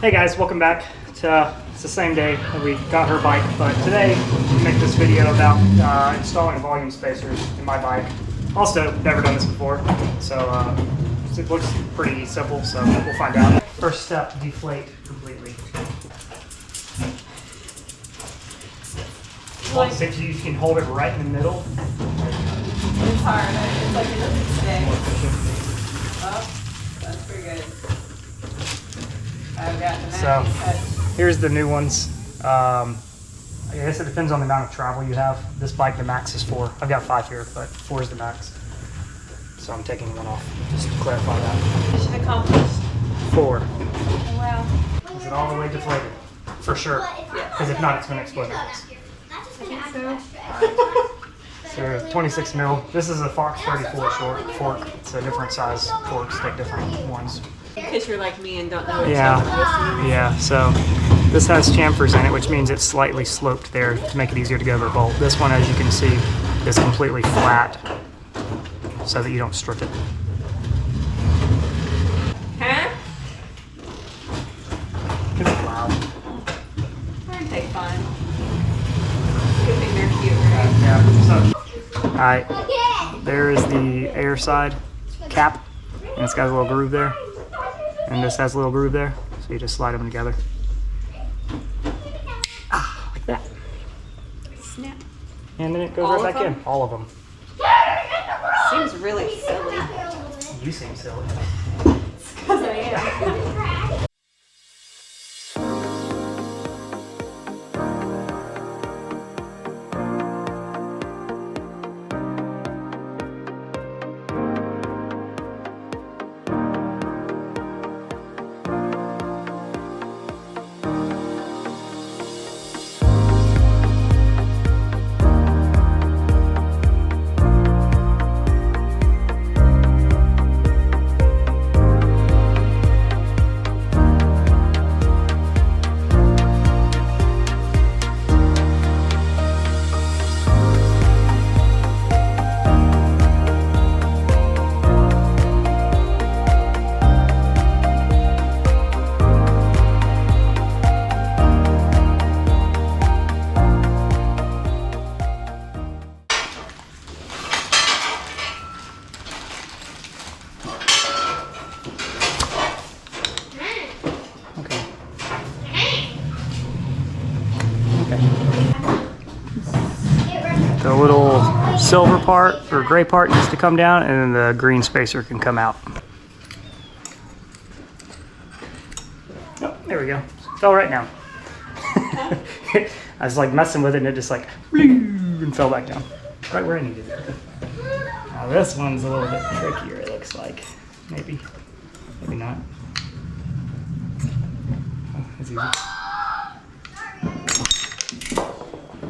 Hey guys, welcome back to it's the same day that we got her bike, but today we make this video about installing volume spacers in my bike. Also, never done this before, so it looks pretty simple, so we'll find out. First step, deflate completely. So you can hold it right in the middle. It's hard. It's like it doesn't stay. Oh, that's pretty good. I've got the So cut. here's the new ones. I guess it depends on the amount of travel you have. This bike, the max is 4. I've got 5 here, but 4 is the max. So I'm taking one off, just to clarify that. Mission accomplished. 4. Oh, wow. Is it all the way deflated? For sure. Yeah. Because if not, it's going to explode. I think so. So 26 mil. This is a Fox 34 short fork. It's a different size forks, take different ones. In case you're like me and don't know what Yeah, something yeah. So this has chamfers in it, which means it's slightly sloped there to make it easier to go over a bolt. This one, as you can see, is completely flat, so that you don't strip it. Huh? It's loud. Aren't they fun? Good thing they're cute, right? Yeah. So, all right. There is the air side cap, and it's got a little groove there. And this has a little groove there, so you just slide them together. Ah, like that. Snap. And then it goes All right of back them? in. All of them. Seems really silly. You seem silly. Because I am. The little silver part or gray part needs to come down, and then the green spacer can come out. Oh, there we go. It's all right now. I was like messing with it, and it just like and fell back down, right where I needed it. Now this one's a little bit trickier. It looks like maybe not. Oh, it's easy.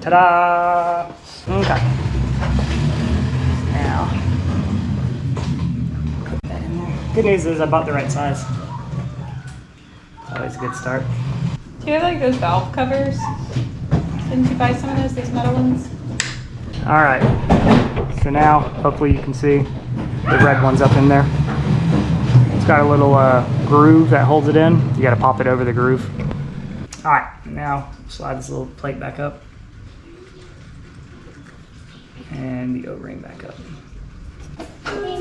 Ta-da! Okay. Now, put that in there. Good news is I bought the right size. Always a good start. Do you have like those valve covers? Didn't you buy some of those metal ones? All right. So now, hopefully you can see the red one's up in there. It's got a little groove that holds it in. You got to pop it over the groove. All right. Now slide this little plate back up. And the O-ring back up. Okay.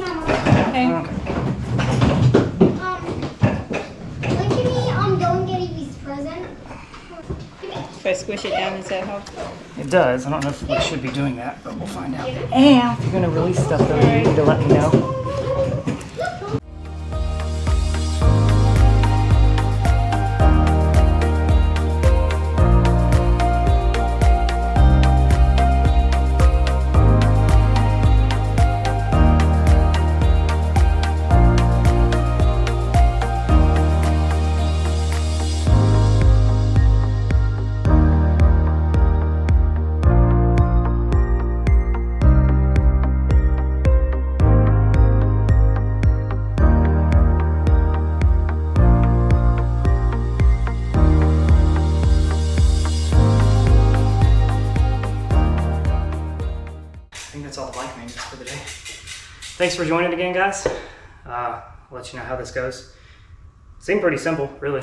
When can we go and get Evie's present? If I squish it down, does that help? It does. I don't know if we should be doing that, but we'll find out. And if you're going to release stuff, though, you need to let me know. Thanks for joining again, guys. I'll let you know how this goes. Seemed pretty simple, really.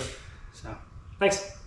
So, thanks.